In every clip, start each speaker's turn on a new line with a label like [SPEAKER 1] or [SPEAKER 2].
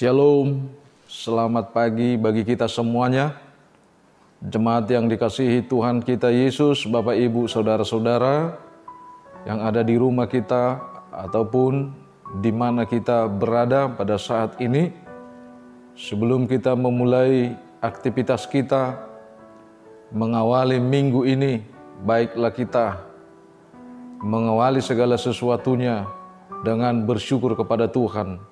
[SPEAKER 1] Shalom, selamat pagi bagi kita semuanya. Jemaat yang dikasihi Tuhan kita Yesus, Bapak Ibu Saudara-saudara yang ada di rumah kita ataupun di mana kita berada pada saat ini. Sebelum kita memulai aktivitas kita mengawali minggu ini, baiklah kita mengawali segala sesuatunya dengan bersyukur kepada Tuhan.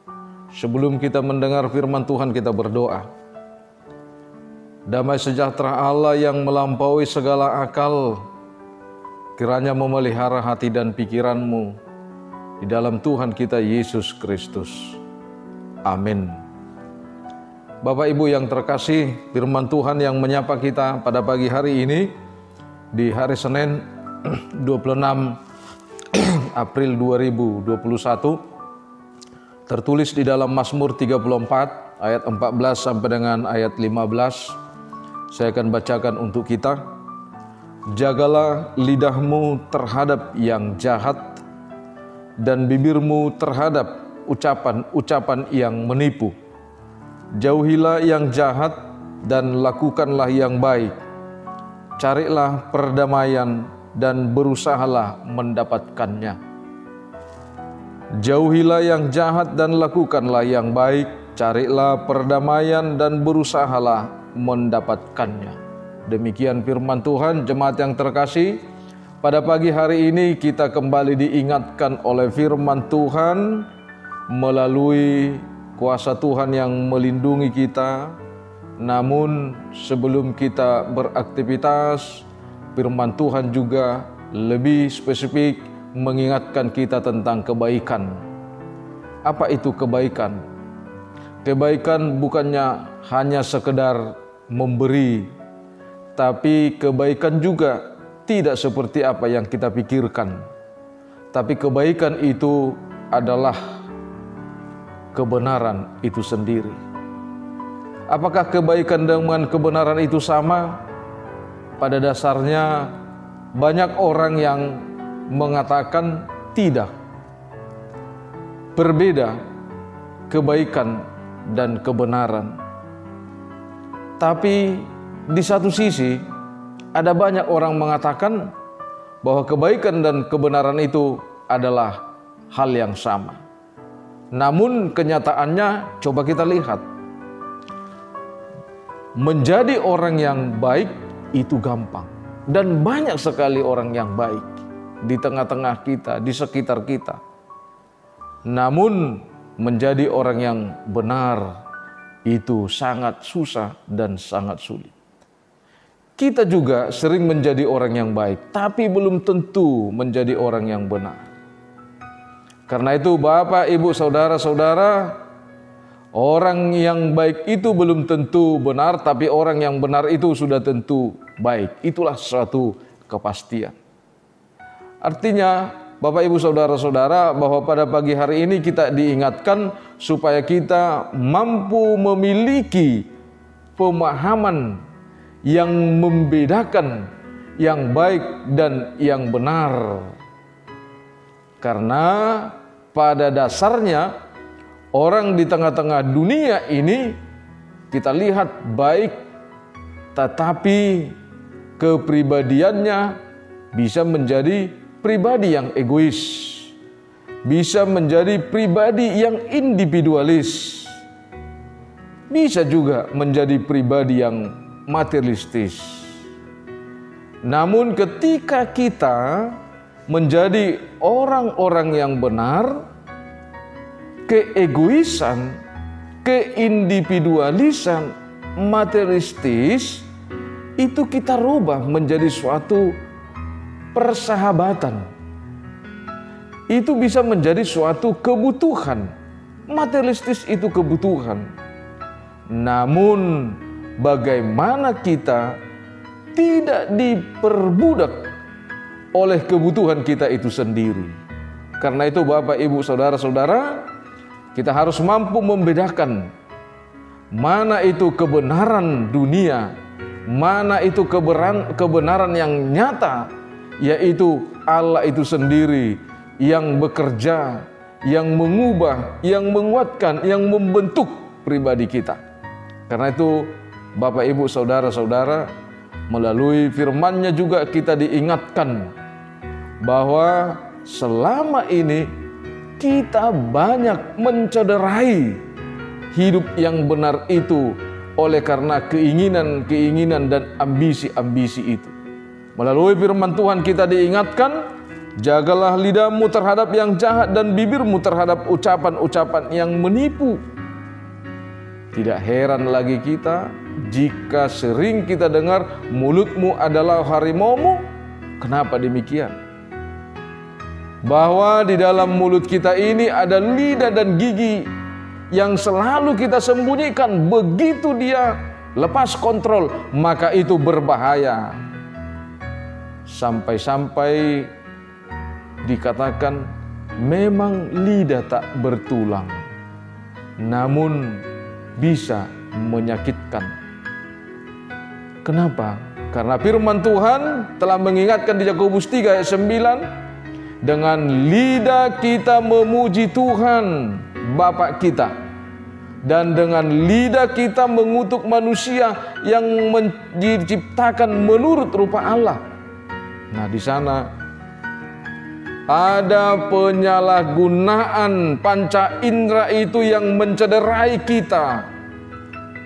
[SPEAKER 1] Sebelum kita mendengar firman Tuhan, kita berdoa. Damai sejahtera Allah yang melampaui segala akal, kiranya memelihara hati dan pikiranmu di dalam Tuhan kita Yesus Kristus. Amin. Bapak Ibu yang terkasih, firman Tuhan yang menyapa kita pada pagi hari ini di hari Senin 26 April 2021 tertulis di dalam Mazmur 34 ayat 14 sampai dengan ayat 15. Saya akan bacakan untuk kita. Jagalah lidahmu terhadap yang jahat dan bibirmu terhadap ucapan-ucapan yang menipu. Jauhilah yang jahat dan lakukanlah yang baik. Carilah perdamaian dan berusahalah mendapatkannya. Jauhilah yang jahat dan lakukanlah yang baik, carilah perdamaian dan berusahalah mendapatkannya. Demikian firman Tuhan. Jemaat yang terkasih, pada pagi hari ini kita kembali diingatkan oleh firman Tuhan melalui kuasa Tuhan yang melindungi kita. Namun sebelum kita beraktivitas, firman Tuhan juga lebih spesifik mengingatkan kita tentang kebaikan. Apa itu kebaikan? Kebaikan bukannya hanya sekedar memberi, tapi kebaikan juga tidak seperti apa yang kita pikirkan. Tapi kebaikan itu adalah kebenaran itu sendiri. Apakah kebaikan dengan kebenaran itu sama? Pada dasarnya banyak orang yang mengatakan tidak. Berbeda kebaikan dan kebenaran. Tapi di satu sisi ada banyak orang mengatakan bahwa kebaikan dan kebenaran itu adalah hal yang sama. Namun kenyataannya coba kita lihat. Menjadi orang yang baik itu gampang. Dan banyak sekali orang yang baik di tengah-tengah kita, di sekitar kita. Namun menjadi orang yang benar itu sangat susah dan sangat sulit. Kita juga sering menjadi orang yang baik, tapi belum tentu menjadi orang yang benar. Karena itu Bapak, Ibu, Saudara-saudara, orang yang baik itu belum tentu benar, tapi orang yang benar itu sudah tentu baik. Itulah suatu kepastian. Artinya, Bapak Ibu Saudara-saudara, bahwa pada pagi hari ini kita diingatkan supaya kita mampu memiliki pemahaman yang membedakan yang baik dan yang benar. Karena pada dasarnya orang di tengah-tengah dunia ini kita lihat baik, tetapi kepribadiannya bisa menjadi pribadi yang egois, bisa menjadi pribadi yang individualis, bisa juga menjadi pribadi yang materialistis. Namun ketika kita menjadi orang-orang yang benar, keegoisan, keindividualisan, materialistis itu kita rubah menjadi suatu persahabatan. Itu bisa menjadi suatu kebutuhan. Materialistis itu kebutuhan. Namun bagaimana kita tidak diperbudak oleh kebutuhan kita itu sendiri. Karena itu Bapak, Ibu, Saudara-saudara, kita harus mampu membedakan mana itu kebenaran dunia, mana itu kebenaran yang nyata, yaitu Allah itu sendiri yang bekerja, yang mengubah, yang menguatkan, yang membentuk pribadi kita. Karena itu Bapak Ibu Saudara-saudara, melalui firman-Nya juga kita diingatkan bahwa selama ini kita banyak mencederai hidup yang benar itu oleh karena keinginan-keinginan dan ambisi-ambisi itu. Melalui firman Tuhan kita diingatkan, jagalah lidahmu terhadap yang jahat dan bibirmu terhadap ucapan-ucapan yang menipu. Tidak heran lagi kita jika sering kita dengar mulutmu adalah harimaumu. Kenapa demikian? Bahwa di dalam mulut kita ini ada lidah dan gigi yang selalu kita sembunyikan. Begitu dia lepas kontrol, maka itu berbahaya. Sampai-sampai dikatakan memang lidah tak bertulang, namun bisa menyakitkan. Kenapa? Karena firman Tuhan telah mengingatkan di Yakobus 3 ayat 9, dengan lidah kita memuji Tuhan Bapa kita, dan dengan lidah kita mengutuk manusia yang diciptakan menurut rupa Allah. Nah, di sana ada penyalahgunaan panca indera itu yang mencederai kita.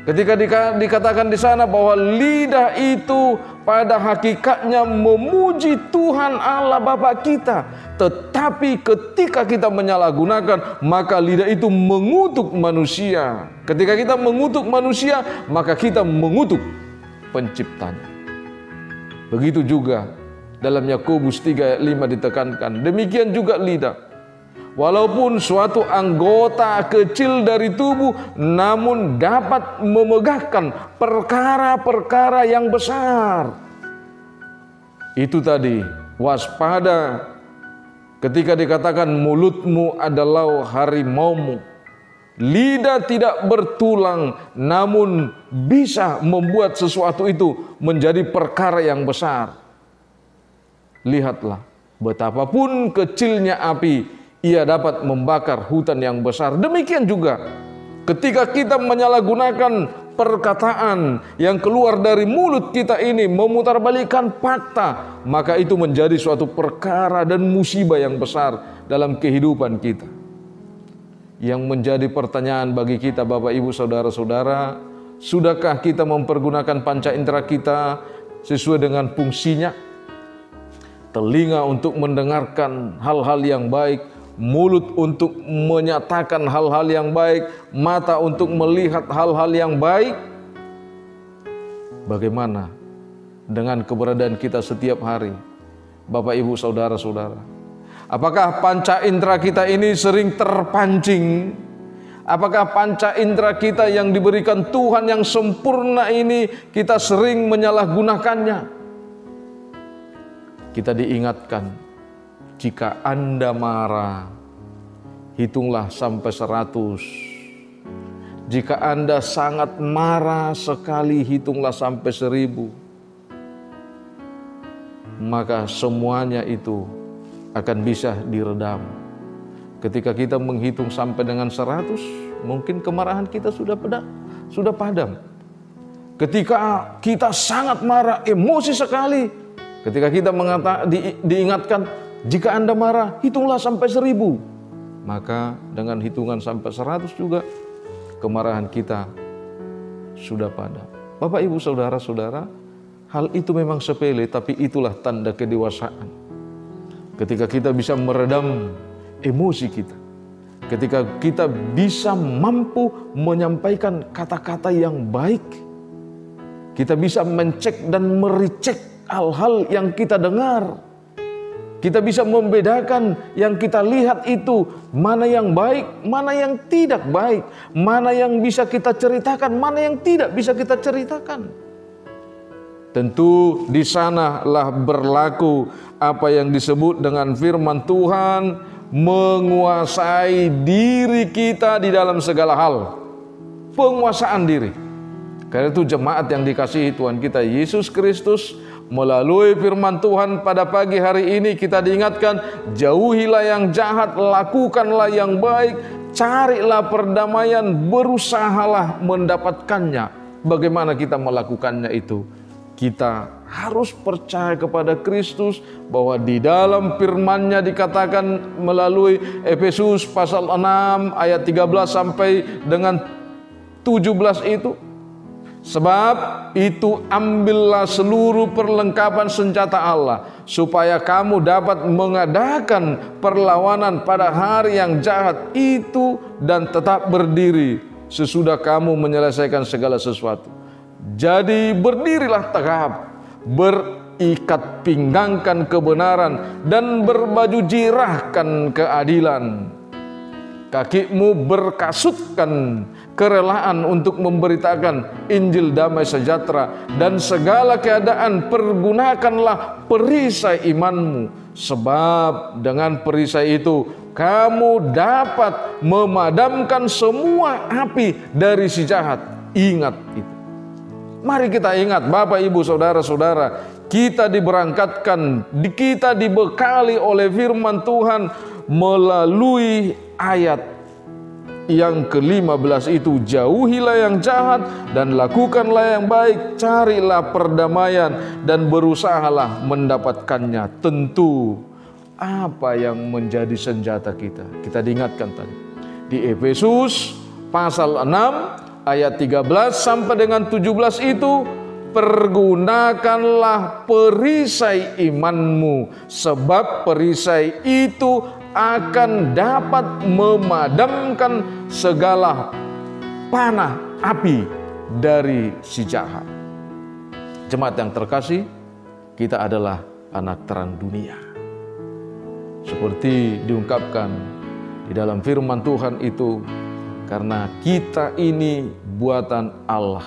[SPEAKER 1] Ketika dikatakan di sana bahwa lidah itu pada hakikatnya memuji Tuhan Allah Bapa kita, tetapi ketika kita menyalahgunakan, maka lidah itu mengutuk manusia. Ketika kita mengutuk manusia, maka kita mengutuk penciptanya. Begitu juga dalam Yakobus 3 ayat 5 ditekankan, demikian juga lidah. Walaupun suatu anggota kecil dari tubuh, namun dapat memegahkan perkara-perkara yang besar. Itu tadi, waspada ketika dikatakan mulutmu adalah harimaumu. Lidah tidak bertulang, namun bisa membuat sesuatu itu menjadi perkara yang besar. Lihatlah, betapapun kecilnya api, ia dapat membakar hutan yang besar. Demikian juga ketika kita menyalahgunakan perkataan yang keluar dari mulut kita ini, memutarbalikkan fakta, maka itu menjadi suatu perkara dan musibah yang besar dalam kehidupan kita. Yang menjadi pertanyaan bagi kita Bapak Ibu Saudara-saudara, sudahkah kita mempergunakan panca indera kita sesuai dengan fungsinya? Telinga untuk mendengarkan hal-hal yang baik, mulut untuk menyatakan hal-hal yang baik, mata untuk melihat hal-hal yang baik. Bagaimana dengan keberadaan kita setiap hari, Bapak Ibu Saudara-saudara? Apakah panca indera kita ini sering terpancing? Apakah panca indera kita yang diberikan Tuhan yang sempurna ini kita sering menyalahgunakannya? Kita diingatkan, jika Anda marah, hitunglah sampai 100. Jika Anda sangat marah sekali, hitunglah sampai 1000. Maka semuanya itu akan bisa diredam. Ketika kita menghitung sampai dengan 100, mungkin kemarahan kita sudah padam. Ketika kita sangat marah, emosi sekali, ketika kita diingatkan, jika Anda marah, hitunglah sampai 1000. Maka dengan hitungan sampai 100 juga kemarahan kita sudah padam. Bapak Ibu Saudara-saudara, hal itu memang sepele, tapi itulah tanda kedewasaan. Ketika kita bisa meredam emosi kita, ketika kita bisa mampu menyampaikan kata-kata yang baik, kita bisa mencek dan merecek hal-hal yang kita dengar. Kita bisa membedakan yang kita lihat itu, mana yang baik, mana yang tidak baik, mana yang bisa kita ceritakan, mana yang tidak bisa kita ceritakan. Tentu di sanalah berlaku apa yang disebut dengan firman Tuhan, menguasai diri kita di dalam segala hal. Penguasaan diri. Karena itu jemaat yang dikasihi Tuhan kita Yesus Kristus, melalui firman Tuhan pada pagi hari ini kita diingatkan, jauhilah yang jahat, lakukanlah yang baik, carilah perdamaian, berusahalah mendapatkannya. Bagaimana kita melakukannya itu? Kita harus percaya kepada Kristus, bahwa di dalam firman-Nya dikatakan melalui Efesus pasal 6 ayat 13 sampai dengan 17 itu, sebab itu ambillah seluruh perlengkapan senjata Allah, supaya kamu dapat mengadakan perlawanan pada hari yang jahat itu dan tetap berdiri sesudah kamu menyelesaikan segala sesuatu. Jadi berdirilah tegap, berikat pinggangkan kebenaran, dan berbaju jirahkan keadilan. Kakimu berkasutkan kerelaan untuk memberitakan Injil damai sejahtera, dan segala keadaan pergunakanlah perisai imanmu, sebab dengan perisai itu kamu dapat memadamkan semua api dari si jahat. Ingat itu. Mari kita ingat, Bapak, Ibu, Saudara-saudara, kita diberangkatkan, kita dibekali oleh firman Tuhan melalui ayat yang ke-15 itu, jauhilah yang jahat dan lakukanlah yang baik, carilah perdamaian dan berusahalah mendapatkannya. Tentu apa yang menjadi senjata kita? Kita diingatkan tadi di Efesus pasal 6 ayat 13 sampai dengan 17 itu, pergunakanlah perisai imanmu, sebab perisai itu akan dapat memadamkan segala panah api dari si jahat. Jemaat yang terkasih, kita adalah anak terang dunia. Seperti diungkapkan di dalam firman Tuhan itu, karena kita ini buatan Allah,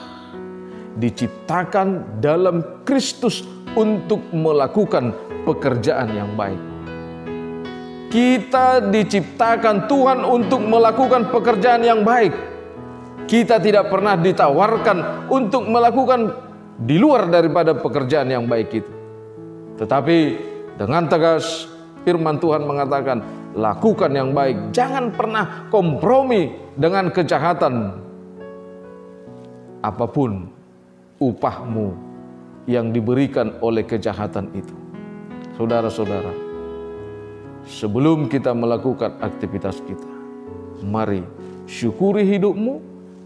[SPEAKER 1] diciptakan dalam Kristus untuk melakukan pekerjaan yang baik. Kita diciptakan Tuhan untuk melakukan pekerjaan yang baik. Kita tidak pernah ditawarkan untuk melakukan di luar daripada pekerjaan yang baik itu. Tetapi dengan tegas firman Tuhan mengatakan, lakukan yang baik. Jangan pernah kompromi dengan kejahatan. Apapun upahmu yang diberikan oleh kejahatan itu. Saudara-saudara, sebelum kita melakukan aktivitas kita, mari syukuri hidupmu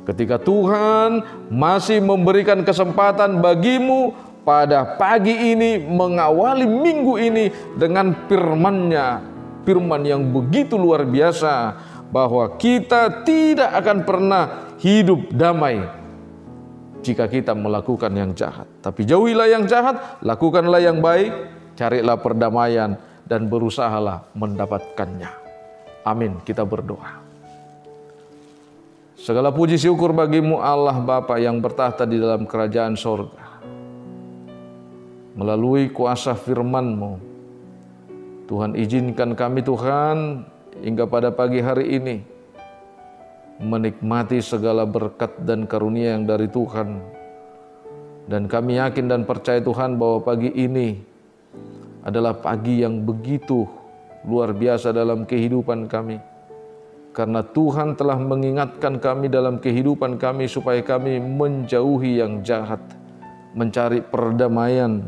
[SPEAKER 1] ketika Tuhan masih memberikan kesempatan bagimu pada pagi ini mengawali minggu ini dengan firman-Nya. Firman yang begitu luar biasa, bahwa kita tidak akan pernah hidup damai jika kita melakukan yang jahat. Tapi jauhilah yang jahat, lakukanlah yang baik, carilah perdamaian, dan berusahalah mendapatkannya. Amin. Kita berdoa. Segala puji syukur bagimu Allah Bapa yang bertahta di dalam kerajaan sorga. Melalui kuasa firman-Mu, Tuhan, izinkan kami Tuhan hingga pada pagi hari ini menikmati segala berkat dan karunia yang dari Tuhan. Dan kami yakin dan percaya Tuhan bahwa pagi ini adalah pagi yang begitu luar biasa dalam kehidupan kami. Karena Tuhan telah mengingatkan kami dalam kehidupan kami supaya kami menjauhi yang jahat, mencari perdamaian,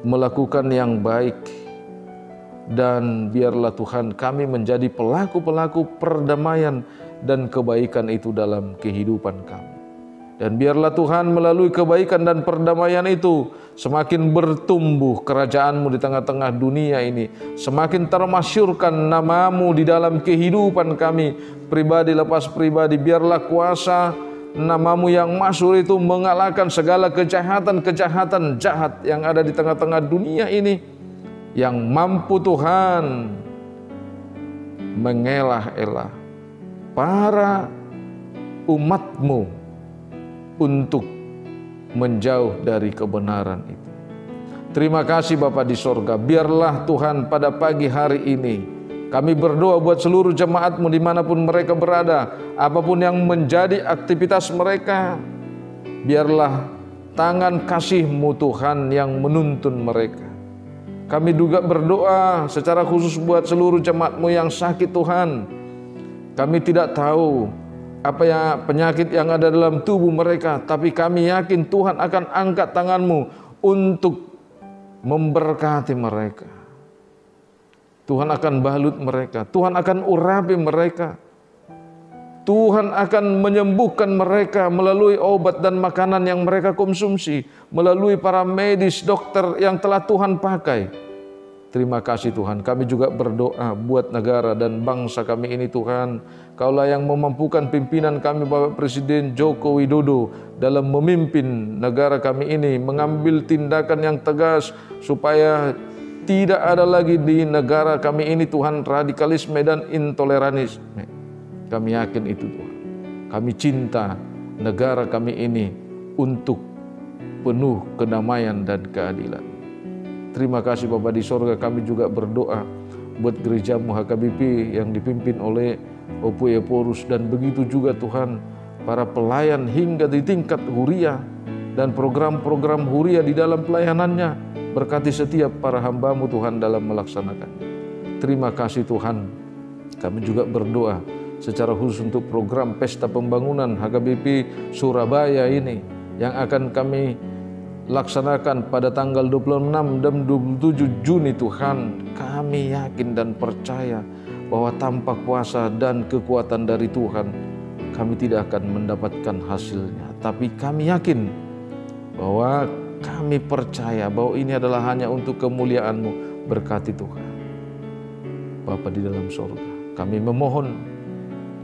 [SPEAKER 1] melakukan yang baik. Dan biarlah Tuhan kami menjadi pelaku-pelaku perdamaian dan kebaikan itu dalam kehidupan kami. Dan biarlah Tuhan melalui kebaikan dan perdamaian itu semakin bertumbuh kerajaan-Mu di tengah-tengah dunia ini. Semakin termasyurkan nama-Mu di dalam kehidupan kami, pribadi lepas pribadi. Biarlah kuasa nama-Mu yang masyhur itu mengalahkan segala kejahatan-kejahatan jahat yang ada di tengah-tengah dunia ini, yang mampu Tuhan mengelah-elah para umat-Mu untuk menjauh dari kebenaran itu. Terima kasih Bapa di sorga. Biarlah Tuhan pada pagi hari ini kami berdoa buat seluruh jemaat-Mu dimanapun mereka berada, apapun yang menjadi aktivitas mereka, biarlah tangan kasih-Mu Tuhan yang menuntun mereka. Kami juga berdoa secara khusus buat seluruh jemaat-Mu yang sakit Tuhan. Kami tidak tahu apa ya penyakit yang ada dalam tubuh mereka, tapi kami yakin Tuhan akan angkat tangan-Mu untuk memberkati mereka. Tuhan akan balut mereka, Tuhan akan urapi mereka. Tuhan akan menyembuhkan mereka melalui obat dan makanan yang mereka konsumsi, melalui para medis, dokter yang telah Tuhan pakai. Terima kasih Tuhan. Kami juga berdoa buat negara dan bangsa kami ini Tuhan. Kaulah yang memampukan pimpinan kami Bapak Presiden Joko Widodo dalam memimpin negara kami ini, mengambil tindakan yang tegas supaya tidak ada lagi di negara kami ini Tuhan radikalisme dan intoleranisme. Kami yakin itu Tuhan. Kami cinta negara kami ini untuk penuh kedamaian dan keadilan. Terima kasih Bapa di sorga. Kami juga berdoa buat gerejamu HKBP yang dipimpin oleh Opo Eporus, dan begitu juga Tuhan para pelayan hingga di tingkat huria dan program-program huria di dalam pelayanannya. Berkati setiap para hamba-Mu Tuhan dalam melaksanakannya. Terima kasih Tuhan. Kami juga berdoa secara khusus untuk program Pesta Pembangunan HKBP Surabaya ini yang akan kami laksanakan pada tanggal 26 dan 27 Juni Tuhan. Kami yakin dan percaya bahwa tanpa kuasa dan kekuatan dari Tuhan kami tidak akan mendapatkan hasilnya. Tapi kami yakin bahwa kami percaya bahwa ini adalah hanya untuk kemuliaan-Mu. Berkati Tuhan. Bapa di dalam surga, kami memohon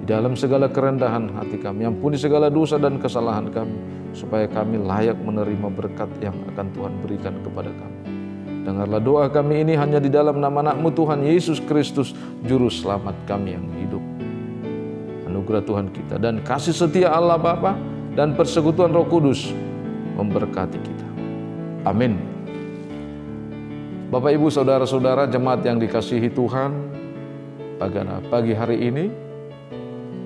[SPEAKER 1] dalam segala kerendahan hati kami, ampuni segala dosa dan kesalahan kami, supaya kami layak menerima berkat yang akan Tuhan berikan kepada kami. Dengarlah doa kami ini hanya di dalam nama Anak-Mu Tuhan Yesus Kristus, Juru Selamat kami yang hidup. Anugerah Tuhan kita dan kasih setia Allah Bapa dan persekutuan Roh Kudus memberkati kita. Amin. Bapak, Ibu, Saudara-saudara jemaat yang dikasihi Tuhan, pada pagi hari ini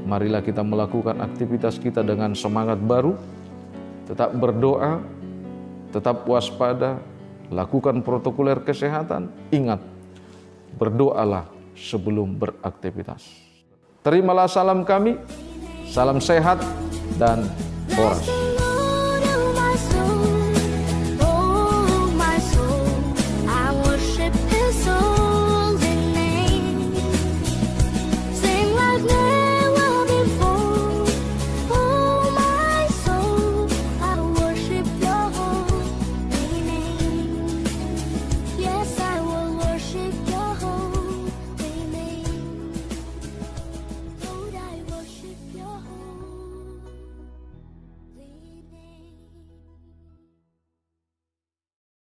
[SPEAKER 1] marilah kita melakukan aktivitas kita dengan semangat baru, tetap berdoa, tetap waspada, lakukan protokoler kesehatan. Ingat, berdoalah sebelum beraktivitas. Terimalah salam kami, salam sehat dan boras.